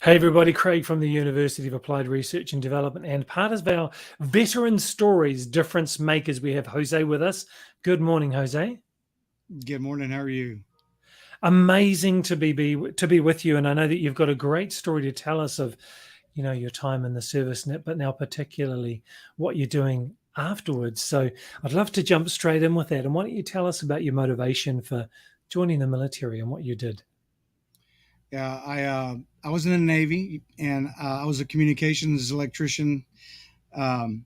Hey everybody, Craig from the University of Applied Research and Development, and part of our Veteran Stories Difference Makers, we have Jose with us. Good morning, Jose. Good morning. How are you? Amazing to be with you, and I know that you've got a great story to tell us of, your time in the service, but now particularly what you're doing afterwards. So I'd love to jump straight in with that. And why don't you tell us about your motivation for joining the military and what you did? Yeah, I was in the Navy, and I was a communications electrician. Um,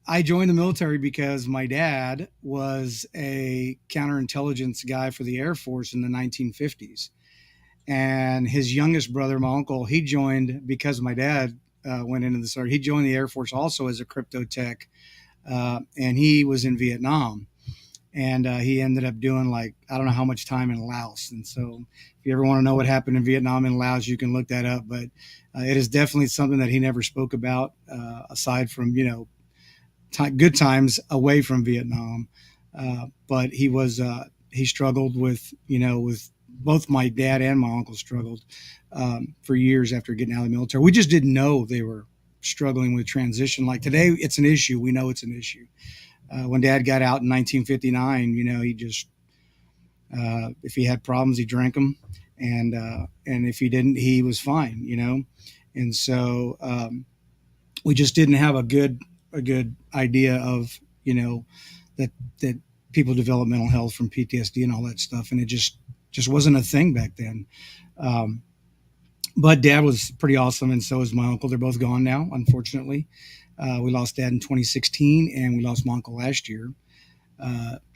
I joined the military because my dad was a counterintelligence guy for the Air Force in the 1950s, and his youngest brother, my uncle, he joined because my dad went into the service. He joined the Air Force also as a crypto tech, and he was in Vietnam. And he ended up doing like I don't know how much time in Laos. And so, if you ever want to know what happened in Vietnam and Laos, you can look that up. But it is definitely something that he never spoke about, aside from good times away from Vietnam. But he struggled with with both my dad and my uncle struggled for years after getting out of the military. We just didn't know they were struggling with transition. Like today, it's an issue. We know it's an issue. When Dad got out in 1959, he just if he had problems, he drank them, and if he didn't, he was fine. And so we just didn't have a good idea of that people develop mental health from PTSD and all that stuff, and it just wasn't a thing back then. Um, but Dad was pretty awesome, and so is my uncle. They're both gone now, unfortunately. We lost Dad in 2016, and we lost my uncle last year.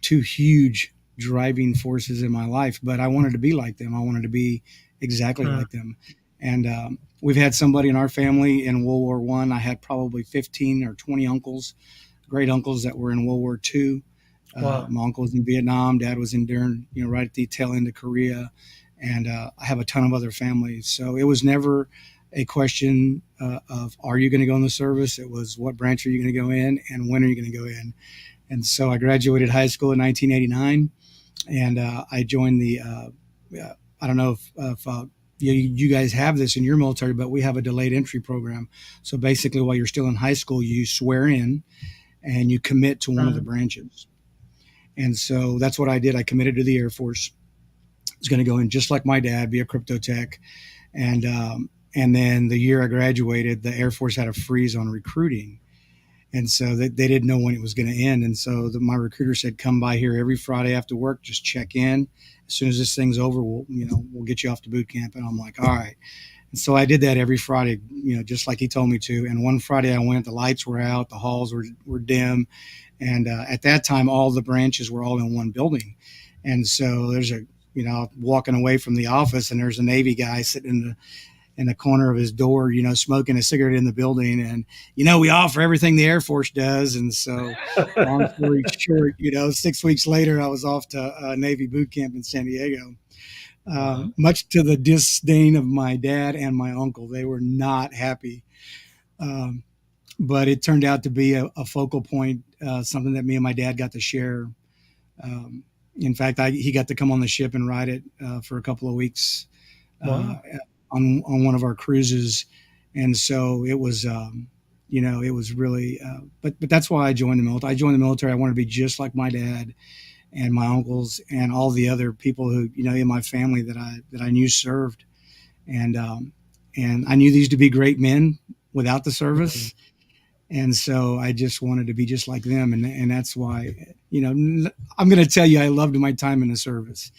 Two huge driving forces in my life, but I wanted to be like them. I wanted to be exactly Mm, like them. And we've had somebody in our family in World War One. I had probably 15 or 20 uncles, great uncles that were in World War Two. wow. My uncle was in Vietnam. Dad was in during, right at the tail end of Korea. And I have a ton of other families. So it was never a question of are you going to go in the service? It was what branch are you going to go in and when are you going to go in? And so I graduated high school in 1989, and I joined the. I don't know if you guys have this in your military, but we have a delayed entry program. So basically, while you're still in high school, you swear in and you commit to one of the Mm, branches. And so that's what I did. I committed to the Air Force. I was going to go in just like my dad, be a crypto tech, and then the year I graduated, the Air Force had a freeze on recruiting, and so they didn't know when it was going to end. And so my recruiter said, "Come by here every Friday after work, just check in. As soon as this thing's over, we'll get you off to boot camp." And I'm like, "All right." And so I did that every Friday, just like he told me to. And one Friday I went, the lights were out, the halls were dim, and at that time all the branches were all in one building. And so there's walking away from the office, and there's a Navy guy sitting in the corner of his door, smoking a cigarette in the building. And, we offer everything the Air Force does. And so, long story short, 6 weeks later, I was off to Navy boot camp in San Diego, wow. much to the disdain of my dad and my uncle. They were not happy. Um, but it turned out to be a focal point, something that me and my dad got to share. Um, in fact, he got to come on the ship and ride it for a couple of weeks uh, Wow. on one of our cruises, and so it was it was really but that's why I joined the military. I joined the military. I wanted to be just like my dad and my uncles and all the other people who in my family that I knew served, and and I knew these to be great men without the Mm, service, and so I just wanted to be just like them, and that's why I'm going to tell you I loved my time in the service.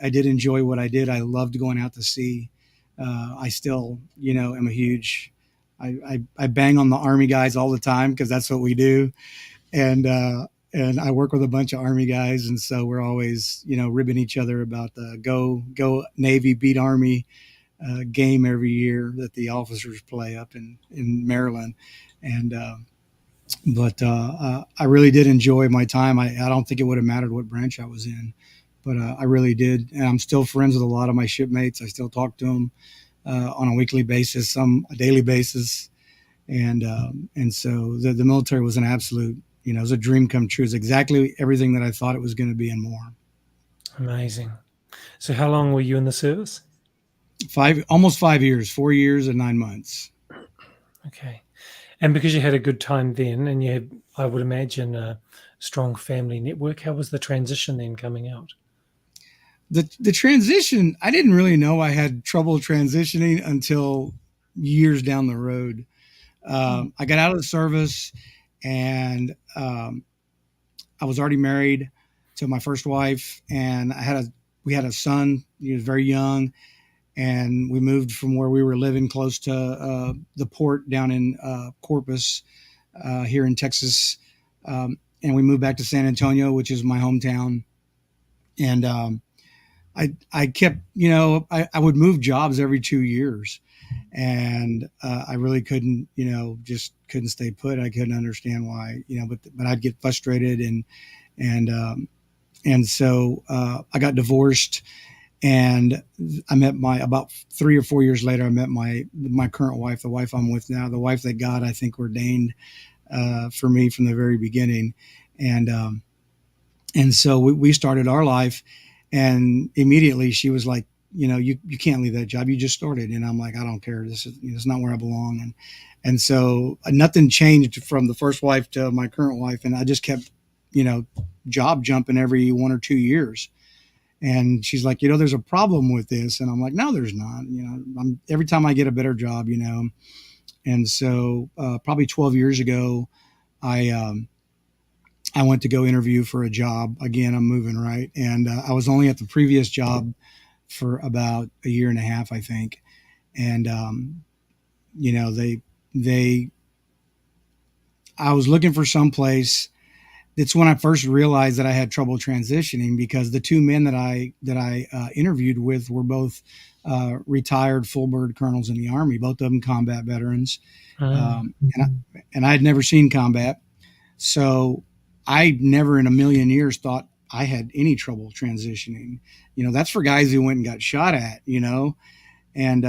I did enjoy what I did. I loved going out to sea. I still, am a huge. I bang on the army guys all the time because that's what we do, and I work with a bunch of army guys, and so we're always, ribbing each other about the go Navy beat Army game every year that the officers play up in Maryland, and I really did enjoy my time. I don't think it would have mattered what branch I was in, but I really did. And I'm still friends with a lot of my shipmates. I still talk to them on a weekly basis, some a daily basis, and so the military was an absolute, it was a dream come true. It's exactly everything that I thought it was going to be and more. amazing. So how long were you in the service? almost 5 years, 4 years and 9 months. Okay. And because you had a good time then, and you had, I would imagine, a strong family network, how was the transition then coming out? The transition, I didn't really know I had trouble transitioning until years down the road. Mm. I got out of the service, and I was already married to my first wife, and we had a son. He was very young, and we moved from where we were living close to the port down in Corpus, here in Texas, and we moved back to San Antonio, which is my hometown. And I kept, I would move jobs every 2 years, and I really couldn't, just couldn't stay put. I couldn't understand why, but I'd get frustrated, and so I got divorced, and I met about 3 or 4 years later. I met my current wife, the wife I'm with now, the wife that God, I think, ordained for me from the very beginning, and so we started our life, and immediately she was like, you can't leave that job. You just started. And I'm like, I don't care. This is, it's not where I belong. And so nothing changed from the first wife to my current wife. And I just kept, you know, job jumping every 1 or 2 years. And she's like, there's a problem with this. And I'm like, no, there's not. Every time I get a better job. And so probably 12 years ago, I, um, I went to go interview for a job. Again, I'm moving, right. And I was only at the previous job for about a year and a half, I think. And, you know, they, I was looking for some place. It's when I first realized that I had trouble transitioning, because the two men that I interviewed with were both retired full bird colonels in the Army, both of them combat veterans, Mm. and I had never seen combat, so I never in a million years thought I had any trouble transitioning. That's for guys who went and got shot at. And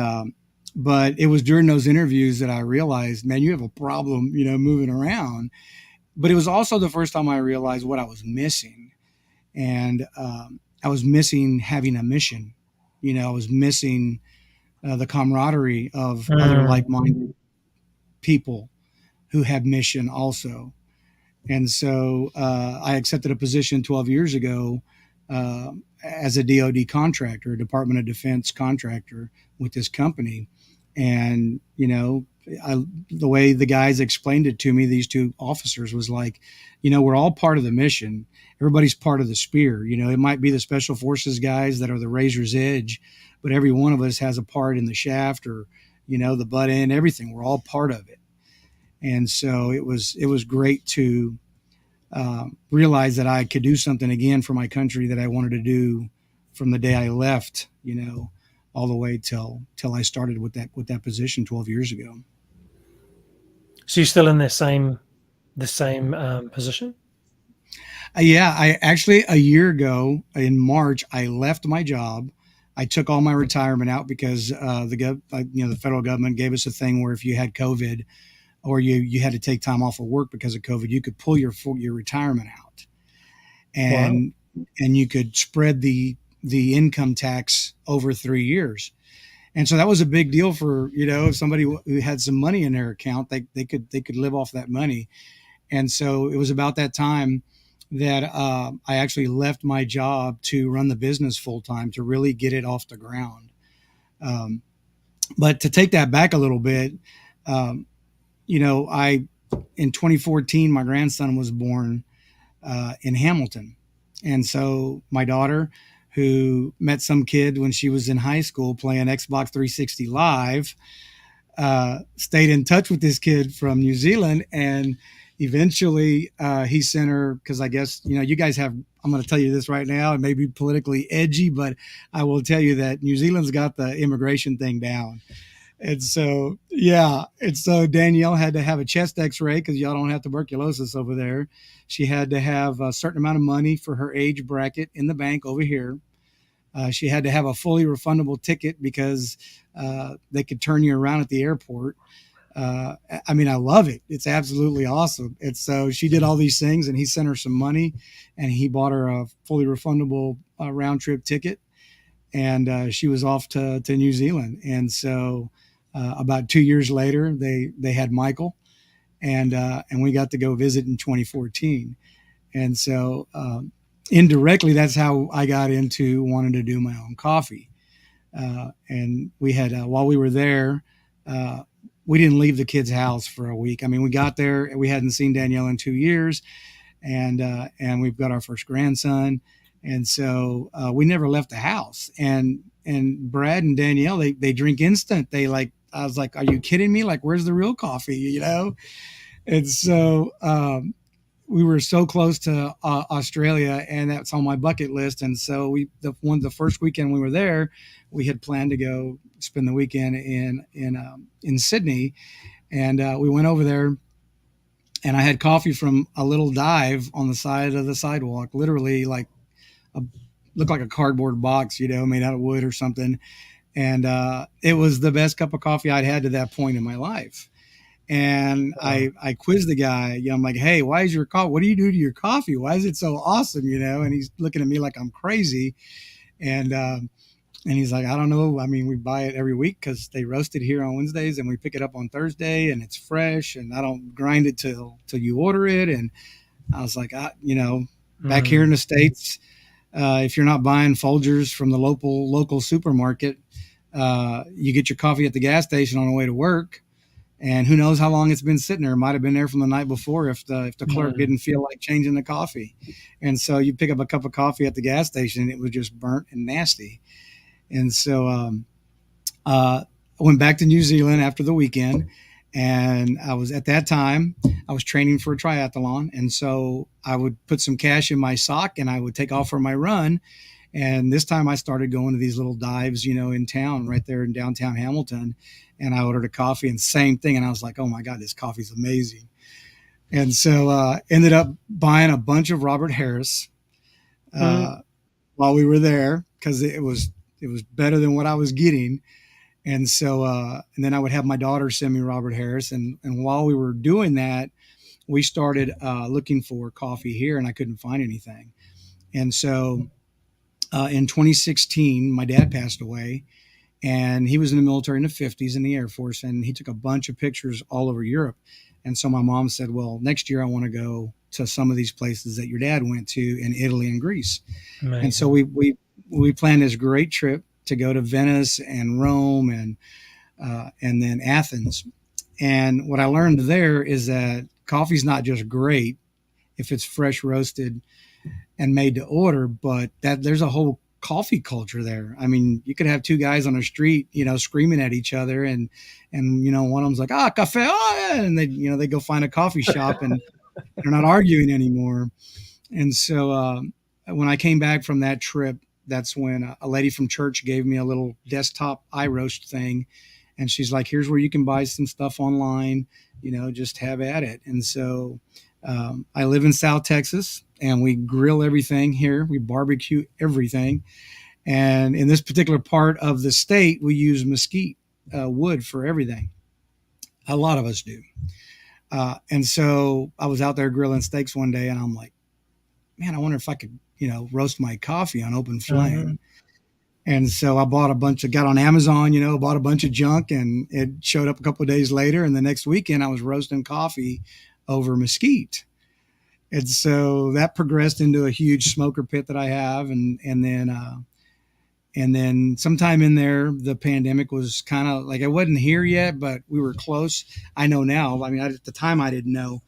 but it was during those interviews that I realized, man, you have a problem, moving around. But it was also the first time I realized what I was missing, and I was missing having a mission. I was missing the camaraderie of other Mm. like-minded people who had mission also. And so I accepted a position 12 years ago uh, as a DoD contractor, a Department of Defense contractor with this company. And, the way the guys explained it to me, these two officers, was like, we're all part of the mission. Everybody's part of the spear. It might be the special forces guys that are the razor's edge, but every one of us has a part in the shaft, or, the butt end, everything. We're all part of it. And so it was great to realize that I could do something again for my country that I wanted to do from the day I left, all the way till I started with that position 12 years ago. So you're still in the same position? Yeah, I actually, a year ago in March, I left my job. I took all my retirement out because the federal government gave us a thing where if you had COVID, or you had to take time off of work because of COVID, you could pull your retirement out, Wow. and you could spread the income tax over 3 years. And so that was a big deal for, if somebody who had some money in their account, they could live off that money. And so it was about that time that I actually left my job to run the business full time, to really get it off the ground. Um, but to take that back a little bit, um, I in 2014 my grandson was born in Hamilton, and so my daughter, who met some kid when she was in high school playing Xbox 360 Live, stayed in touch with this kid from New Zealand, and eventually he sent her, because I guess you guys have. I'm going to tell you this right now. It may be politically edgy, but I will tell you that New Zealand's got the immigration thing down. And so, yeah. And so Danielle had to have a chest x-ray because y'all don't have tuberculosis over there. She had to have a certain amount of money for her age bracket in the bank over here. She had to have a fully refundable ticket because they could turn you around at the airport. I mean, I love it. It's absolutely awesome. And so she did all these things, and he sent her some money, and he bought her a fully refundable round trip ticket. and she was off to New Zealand. And so about 2 years later, they had Michael, and we got to go visit in 2014. And so indirectly, that's how I got into wanting to do my own coffee. And we had while we were there, uh, we didn't leave the kids' house for a week. I mean, we got there and we hadn't seen Danielle in 2 years, and we've got our first grandson, and so we never left the house. And Brad and Danielle, they drink instant. They like, I was like, are you kidding me? Like, where's the real coffee? You know? And so we were so close to Australia, and that's on my bucket list. And so the first weekend we were there, we had planned to go spend the weekend in Sydney, and we went over there, and I had coffee from a little dive on the side of the sidewalk, literally like a looked like a cardboard box, made out of wood or something. And it was the best cup of coffee I'd had to that point in my life. And Wow. I quizzed the guy. I'm like, hey, why is your coffee? What do you do to your coffee? Why is it so awesome? And he's looking at me like I'm crazy. And and he's like, I don't know. I mean, we buy it every week because they roast it here on Wednesdays, and we pick it up on Thursday, and it's fresh. And I don't grind it till you order it. And I was like, back here in Mm. the States, if you're not buying Folgers from the local supermarket, you get your coffee at the gas station on the way to work, and who knows how long it's been sitting there. It might have been there from the night before if the clerk Mm. didn't feel like changing the coffee. And so you pick up a cup of coffee at the gas station, and it was just burnt and nasty. And so I went back to New Zealand after the weekend, and I was at that time I was training for a triathlon, and so I would put some cash in my sock and I would take off for my run. And this time I started going to these little dives, in town, right there in downtown Hamilton. And I ordered a coffee, and same thing. And I was like, oh my God, this coffee's amazing. And so ended up buying a bunch of Robert Harris Mm. uh, while we were there because it was better than what I was getting. And so and then I would have my daughter send me Robert Harris. And while we were doing that, we started looking for coffee here, and I couldn't find anything. And so in 2016, my dad passed away, and he was in the military in the 50s in the Air Force, and he took a bunch of pictures all over Europe. And so my mom said, well, next year I want to go to some of these places that your dad went to in Italy and Greece. And so Amazing. we planned this great trip to go to Venice and Rome and then Athens. And what I learned there is that coffee's not just great if it's fresh roasted and made to order, but that there's a whole coffee culture there. I mean, you could have two guys on the street, screaming at each other, and one of them's like, ah, cafe, oh, yeah, and they go find a coffee shop, and they're not arguing anymore. And so when I came back from that trip, that's when a lady from church gave me a little desktop iRoast thing, and she's like, here's where you can buy some stuff online, just have at it. And so I live in South Texas, and we grill everything here. We barbecue everything. And in this particular part of the state, we use mesquite wood for everything. A lot of us do. And so I was out there grilling steaks one day, and I'm like, man, I wonder if I could, roast my coffee on open Mhm. flame. And so I got on Amazon, bought a bunch of junk, and it showed up a couple of days later. And the next weekend, I was roasting coffee over mesquite. And so that progressed into a huge smoker pit that I have. And then sometime in there, the pandemic was kind of like, I wasn't here yet, but we were close. I know now. I mean, at the time, I didn't know.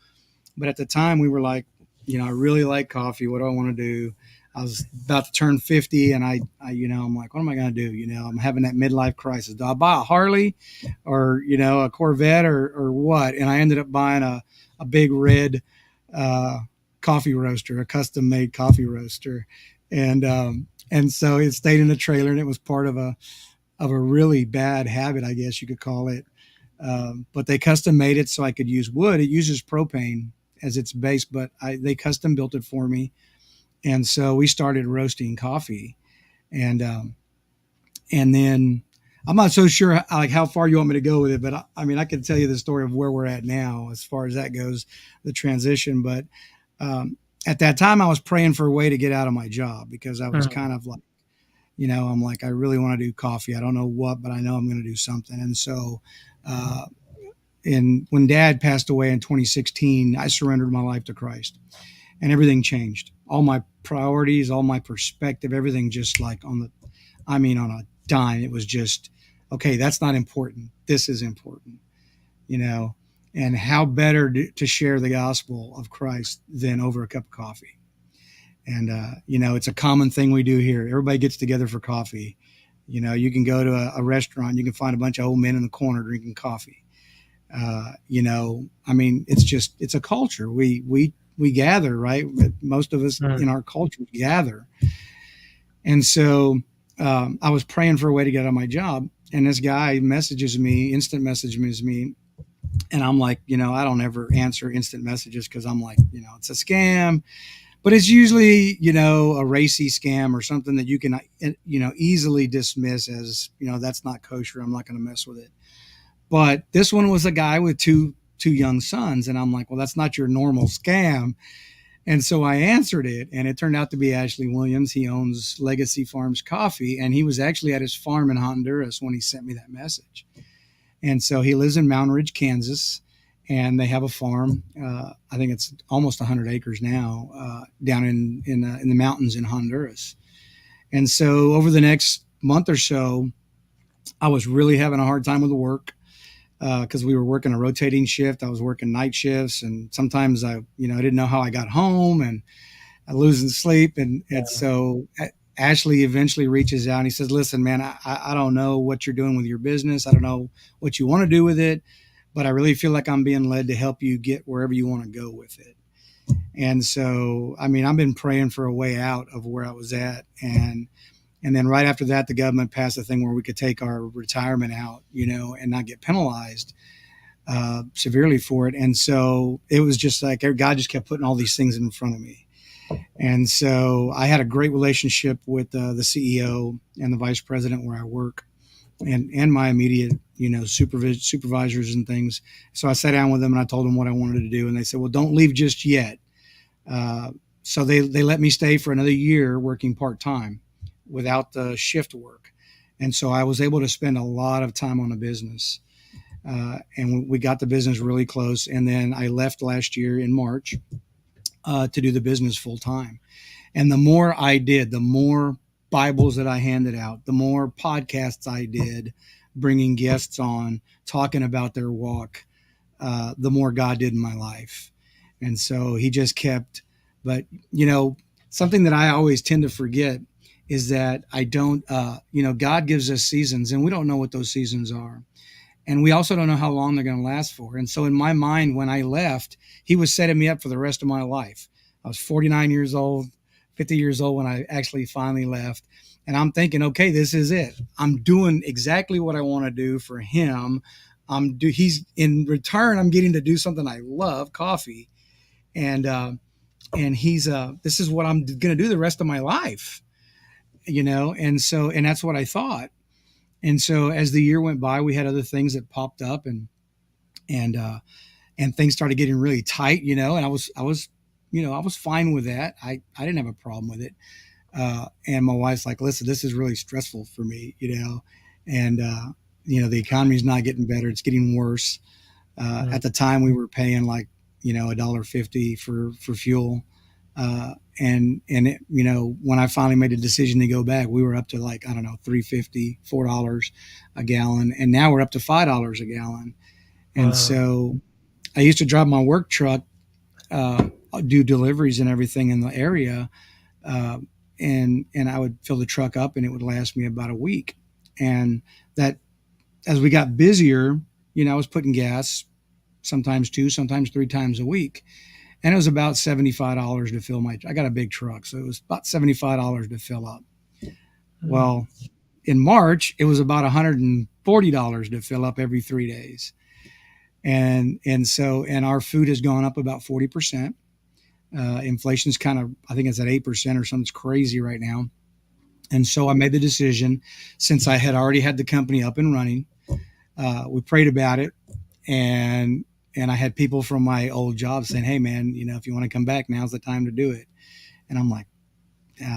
But at the time, we were like, I really like coffee. What do I want to do? I was about to turn 50, and I'm like, what am I going to do? I'm having that midlife crisis. Do I buy a Harley or, a Corvette or what? And I ended up buying a big red uh, coffee roaster, a custom made coffee roaster. And so it stayed in the trailer, and it was part of a really bad habit, I guess you could call it. But they custom made it so I could use wood. It uses propane as its base, but they custom built it for me. And so we started roasting coffee, and and then I'm not so sure like how far you want me to go with it, but I mean I can tell you the story of where we're at now as far as that goes, the transition. But at that time, I was praying for a way to get out of my job because I was Mm. kind of like I'm like, I really want to do coffee. I don't know what, but I know I'm going to do something. And so, uh, and when Dad passed away in 2016, I surrendered my life to Christ, and everything changed. All my priorities, all my perspective, everything just like on a dime. It was just, okay, that's not important. This is important, you know. And how better to share the gospel of Christ than over a cup of coffee? And it's a common thing we do here. Everybody gets together for coffee. You can go to a restaurant, you can find a bunch of old men in the corner drinking coffee. I mean, it's a culture. We gather, right? Most of us Mm. in our culture gather. And so I was praying for a way to get out of my job, and this guy instant messages me, and I'm like, I don't ever answer instant messages because I'm like, it's a scam. But it's usually, a racy scam or something that you can, easily dismiss as, that's not kosher. I'm not going to mess with it. But this one was a guy with two young sons, and I'm like, well, that's not your normal scam. And so I answered it, and it turned out to be Ashley Williams. He owns Legacy Farms Coffee, and he was actually at his farm in Honduras when he sent me that message. And so he lives in Mountain Ridge, Kansas, and they have a farm. I think it's almost 100 acres now, down in the mountains in Honduras. And so over the next month or so, I was really having a hard time with the work because we were working a rotating shift. I was working night shifts, and sometimes I didn't know how I got home, and I losing sleep. And so Ashley eventually reaches out and he says, listen, man, I don't know what you're doing with your business. I don't know what you want to do with it, but I really feel like I'm being led to help you get wherever you want to go with it. And so, I mean, I've been praying for a way out of where I was at. And then right after that, the government passed a thing where we could take our retirement out, and not get penalized severely for it. And so it was just like God just kept putting all these things in front of me. And so I had a great relationship with the CEO and the vice president where I work, and my immediate, supervisors and things. So I sat down with them and I told them what I wanted to do. And they said, well, don't leave just yet. So they let me stay for another year working part-time without the shift work. And so I was able to spend a lot of time on the business. And we got the business really close. And then I left last year in March to do the business full time. And the more I did, the more Bibles that I handed out, the more podcasts I did, bringing guests on, talking about their walk, the more God did in my life. And so he just kept, but, something that I always tend to forget is that I don't, God gives us seasons, and we don't know what those seasons are. And we also don't know how long they're going to last for. And so in my mind, when I left, he was setting me up for the rest of my life. I was 49 years old, 50 years old when I actually finally left. And I'm thinking, okay, this is it. I'm doing exactly what I want to do for him. He's in return, I'm getting to do something I love, coffee. And he's, this is what I'm going to do the rest of my life, and that's what I thought. And so as the year went by, we had other things that popped up, and things started getting really tight, and I was fine with that. I didn't have a problem with it. And my wife's like, listen, this is really stressful for me, and, the economy's not getting better. It's getting worse. At the time we were paying like, $1.50 for fuel. When I finally made a decision to go back, we were up to like, I don't know, $3.50, $4 a gallon. And now we're up to $5 a gallon. And Wow. so I used to drive my work truck, do deliveries and everything in the area. And I would fill the truck up and it would last me about a week. And that, as we got busier, I was putting gas sometimes 2, sometimes 3 times a week. And it was about $75 to fill I got a big truck. So it was about $75 to fill up. Well, in March, it was about $140 to fill up every 3 days. And our food has gone up about 40%. Inflation's kind of, I think it's at 8% or something crazy right now. And so I made the decision, since I had already had the company up and running, we prayed about it, and I had people from my old job saying, hey man, if you want to come back, now's the time to do it. And I'm like,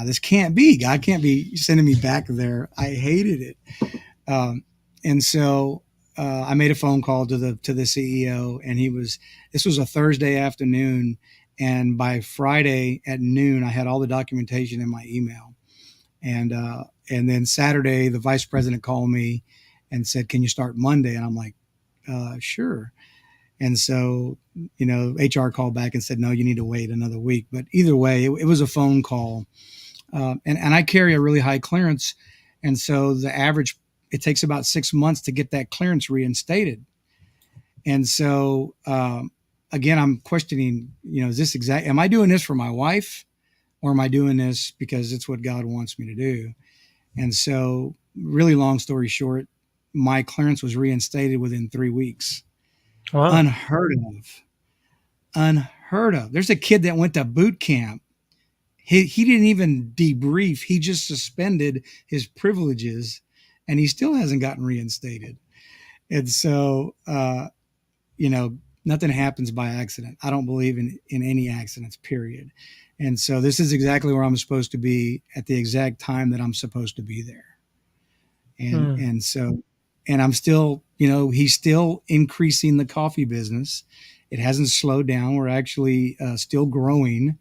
this can't be. God can't be sending me back there. I hated it. Um, and so I made a phone call to the CEO, and this was a Thursday afternoon, and by Friday at noon, I had all the documentation in my email, and then Saturday, the vice president called me and said, "Can you start Monday?" And I'm like, "Sure." And so, HR called back and said, "No, you need to wait another week." But either way, it was a phone call, and I carry a really high clearance, and so the average it takes about 6 months to get that clearance reinstated. And so, again, I'm questioning, is this exact? Am I doing this for my wife, or am I doing this because it's what God wants me to do? And so, really long story short, my clearance was reinstated within 3 weeks. Wow. Unheard of. Unheard of. There's a kid that went to boot camp. He didn't even debrief. He just suspended his privileges, and he still hasn't gotten reinstated. And so, nothing happens by accident. I don't believe in any accidents, period. And so this is exactly where I'm supposed to be at the exact time that I'm supposed to be there. Mm. And so, and I'm still, he's still increasing the coffee business. It hasn't slowed down. We're actually still growing.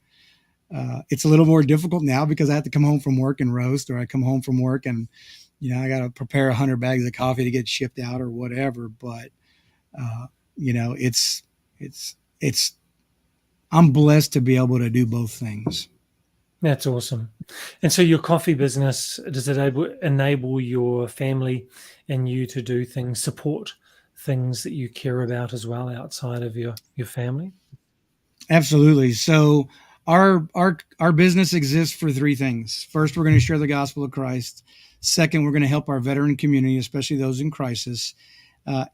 It's a little more difficult now because I have to come home from work and roast, or I come home from work and, I got to prepare 100 bags of coffee to get shipped out or whatever. But, uh, it's, I'm blessed to be able to do both things. That's awesome. And so your coffee business, does it enable your family and you to do things, support things that you care about as well outside of your family? Absolutely. So our business exists for three things. First, we're going to share the gospel of Christ. Second, we're going to help our veteran community, especially those in crisis.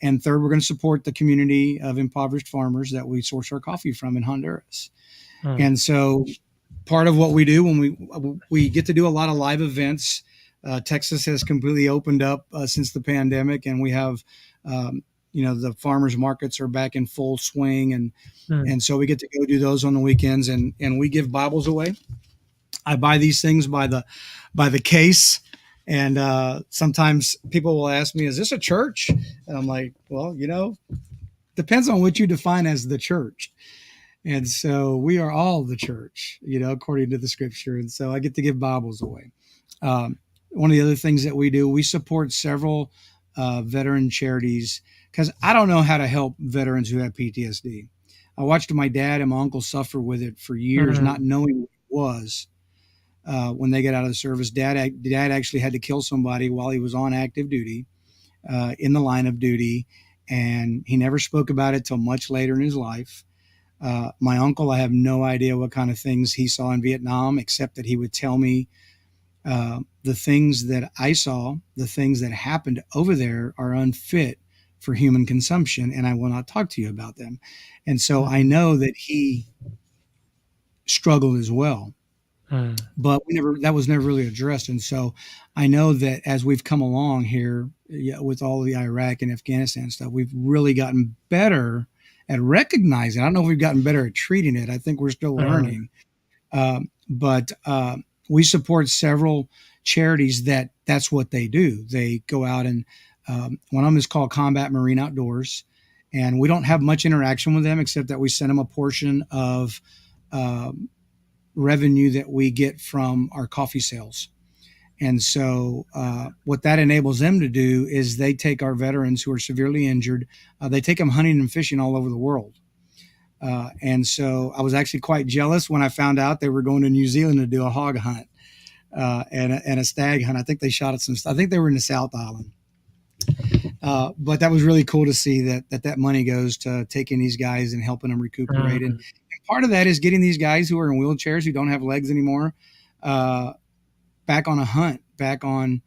And third, we're going to support the community of impoverished farmers that we source our coffee from in Honduras. Mm. And so part of what we do when we get to do a lot of live events. Texas has completely opened up since the pandemic, and we have the farmers markets are back in full swing, and so we get to go do those on the weekends, and we give Bibles away. I buy these things by the case, and sometimes people will ask me, "Is this a church?" And I'm like, "Well, depends on what you define as the church." And so we are all the church, according to the scripture. And so I get to give Bibles away. One of the other things that we do, we support several veteran charities because I don't know how to help veterans who have PTSD. I watched my dad and my uncle suffer with it for years, not knowing what it was. When they get out of the service, dad actually had to kill somebody while he was on active duty, in the line of duty. And he never spoke about it till much later in his life. My uncle, I have no idea what kind of things he saw in Vietnam, except that he would tell me the things that I saw, the things that happened over there are unfit for human consumption, and I will not talk to you about them. And so I know that he struggled as well, but that was never really addressed. And so I know that as we've come along here, with all of the Iraq and Afghanistan stuff, we've really gotten better at recognizing. I don't know if we've gotten better at treating it. I think we're still learning. But we support several charities that's what they do. They go out and one of them is called Combat Marine Outdoors. And we don't have much interaction with them except that we send them a portion of revenue that we get from our coffee sales. And so what that enables them to do is they take our veterans who are severely injured, they take them hunting and fishing all over the world. And so I was actually quite jealous when I found out they were going to New Zealand to do a hog hunt and a stag hunt. I think they shot at I think they were in the South Island. But that was really cool to see that money goes to taking these guys and helping them recuperate. And part of that is getting these guys who are in wheelchairs, who don't have legs anymore, back on a hunt, back on,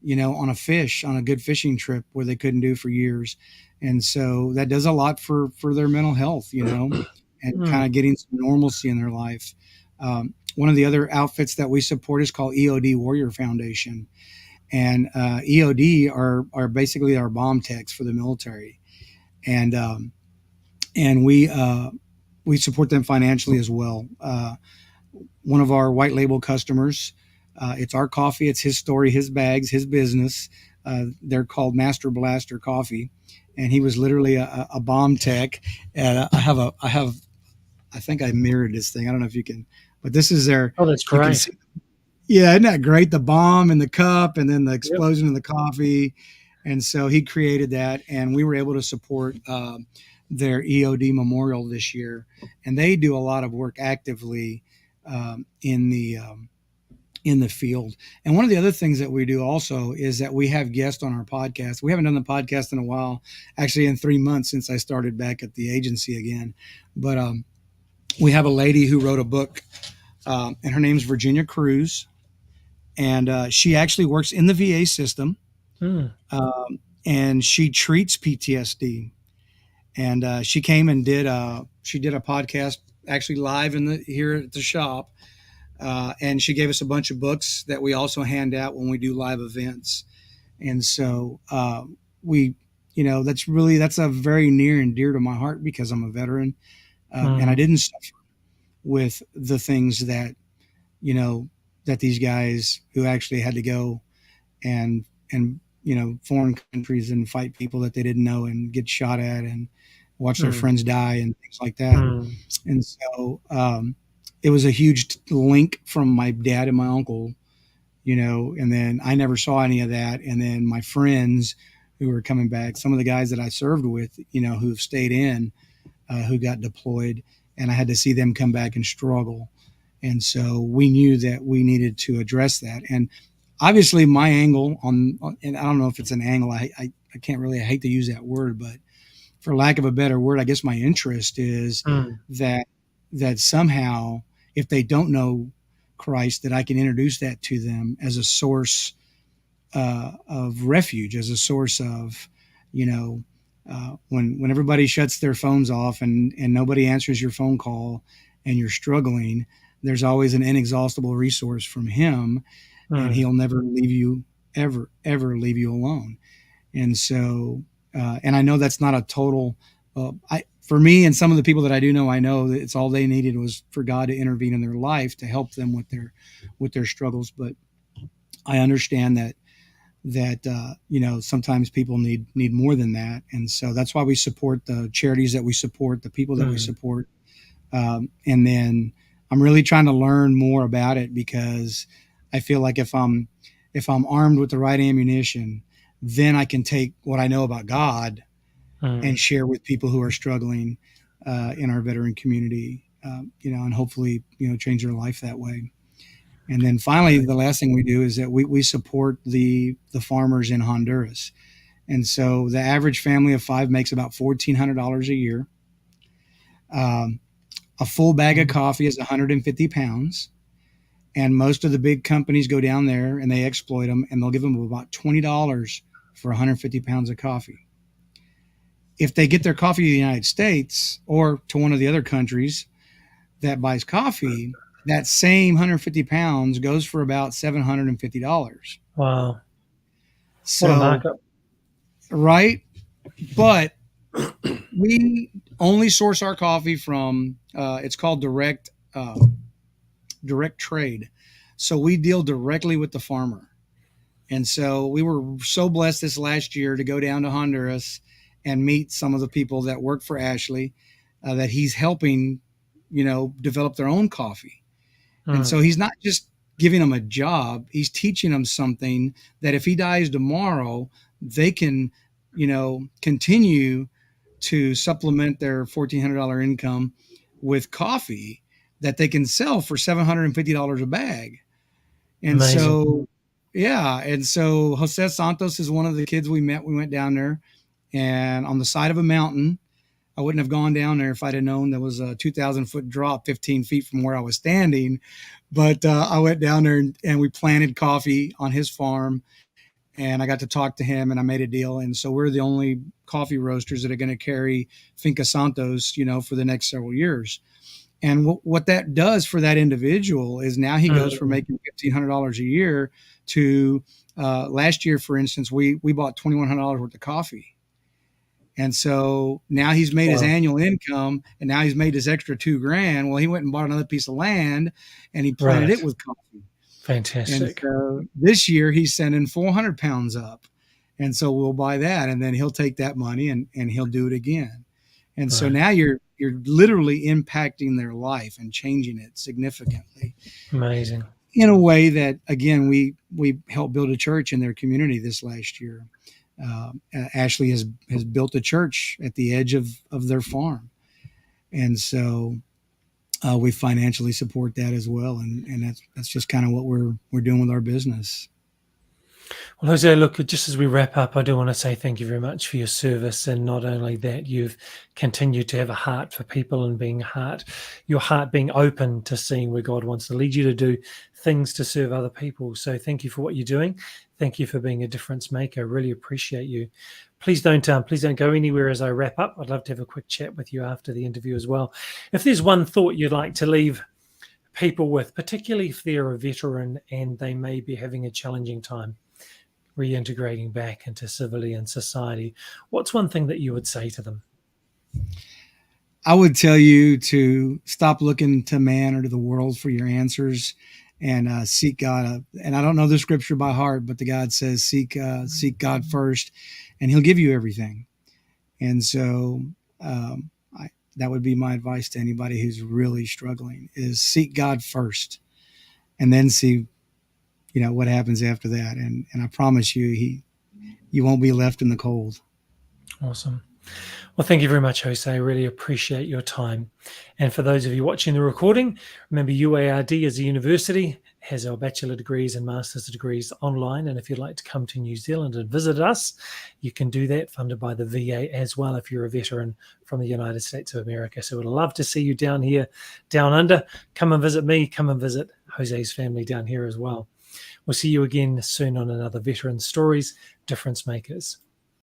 on a fish, on a good fishing trip where they couldn't do for years. And so that does a lot for their mental health, and kind of getting some normalcy in their life. One of the other outfits that we support is called EOD Warrior Foundation. And EOD are basically our bomb techs for the military. And we support them financially as well. one of our white label customers. It's our coffee. It's his story, his bags, his business. They're called Master Blaster Coffee, and he was literally a bomb tech. And I think I mirrored this thing. I don't know if you can, but this is their. Oh, that's You can great. see, yeah, isn't that great? The bomb in the cup, and then the Yep. explosion in the coffee. And so he created that, and we were able to support their EOD memorial this year. And they do a lot of work actively um, in the um, in the field. And one of the other things that we do also is that we have guests on our podcast. We haven't done the podcast in a while, actually in 3 months since I started back at the agency again. But we have a lady who wrote a book, and her name's Virginia Cruz, and she actually works in the VA system, Mm, and she treats PTSD. And she came and she did a podcast actually live in the here at the shop, and she gave us a bunch of books that we also hand out when we do live events. And so we, that's a very near and dear to my heart because I'm a veteran, and I mm, didn't suffer with the things that you know that these guys who actually had to go and foreign countries and fight people that they didn't know and get shot at and watch their mm, friends die and things like that. mm, And so it was a huge link from my dad and my uncle, and then I never saw any of that. And then my friends who were coming back, some of the guys that I served with, who've stayed in, who got deployed, and I had to see them come back and struggle. And so we knew that we needed to address that. And obviously, my angle and I don't know if it's an angle, I can't really, I hate to use that word, but for lack of a better word, I guess my interest is mm, that somehow, if they don't know Christ, that I can introduce that to them as a source of refuge, as a source of, when everybody shuts their phones off and nobody answers your phone call and you're struggling, there's always an inexhaustible resource from Him, and mm, He'll never leave you, ever leave you alone. And so, and I know that's not a total. For me and some of the people that I do know, I know that it's all they needed was for God to intervene in their life to help them with their struggles. But I understand that sometimes people need more than that, and so that's why we support the charities that we support, the people that we mm, support, and then I'm really trying to learn more about it because I feel like if I'm armed with the right ammunition, then I can take what I know about God and mm. share with people who are struggling in our veteran community, and hopefully change their life that way. And then finally, Great. the last thing we do is that we support the farmers in Honduras. And so the average family of five makes about $1,400 a year. Um, a full bag of Mm, coffee is 150 pounds. And most of the big companies go down there and they exploit them, and they'll give them about $20 for 150 pounds of coffee. If they get their coffee to the United States or to one of the other countries that buys coffee, that same 150 pounds goes for about $750. wow. What a So, markup. right. But we only source our coffee from, it's called direct trade. So we deal directly with the farmer. And so we were so blessed this last year to go down to Honduras and meet some of the people that work for Ashley, that he's helping, develop their own coffee. And so Mm, he's not just giving them a job, he's teaching them something that if he dies tomorrow, they can, continue to supplement their $1,400 income with coffee that they can sell for $750 a bag. And amazing. so, yeah. And so Jose Santos is one of the kids we met. We went down there and on the side of a mountain. I wouldn't have gone down there if I'd have known there was a 2,000-foot drop 15 feet from where I was standing. But I went down there and we planted coffee on his farm, and I got to talk to him and I made a deal. And so we're the only coffee roasters that are going to carry Finca Santos, for the next several years. And what that does for that individual is now he goes from Mm, making $1,500 a year to last year, for instance, we bought $2,100 worth of coffee. And so now he's made his Wow. annual income, and now he's made his extra 2 grand. Well, he went and bought another piece of land, and he planted Right. it with coffee. And Fantastic. so this year he's sending 400 pounds up. And so we'll buy that, and then he'll take that money and he'll do it again. And so Right. now you're literally impacting their life and changing it significantly Amazing. in a way that, again, we helped build a church in their community this last year. Ashley has built a church at the edge of their farm, and so we financially support that as well, and that's just kind of what we're doing with our business. Well, Jose, look, just as we wrap up, I do want to say thank you very much for your service. And not only that, you've continued to have a heart for people and your heart being open to seeing where God wants to lead you to do things to serve other people. So thank you for what you're doing. Thank you for being a difference maker. Really appreciate you. Please don't go anywhere as I wrap up. I'd love to have a quick chat with you after the interview as well. If there's one thought you'd like to leave people with, particularly if they're a veteran and they may be having a challenging time reintegrating back into civilian society, what's one thing that you would say to them? I would tell you to stop looking to man or to the world for your answers, and seek God. And I don't know the scripture by heart, but the God says, seek God first, and He'll give you everything. And so that would be my advice to anybody who's really struggling: is seek God first, and then see what happens after that. And I promise you, you won't be left in the cold. Awesome. Well, thank you very much, Jose. I really appreciate your time. And for those of you watching the recording, remember UARD is a university, has our bachelor degrees and master's degrees online. And if you'd like to come to New Zealand and visit us, you can do that, funded by the VA as well, if you're a veteran from the United States of America. So we'd love to see you down here, down under. Come and visit me. Come and visit Jose's family down here as well. We'll see you again soon on another Veteran Stories, Difference Makers.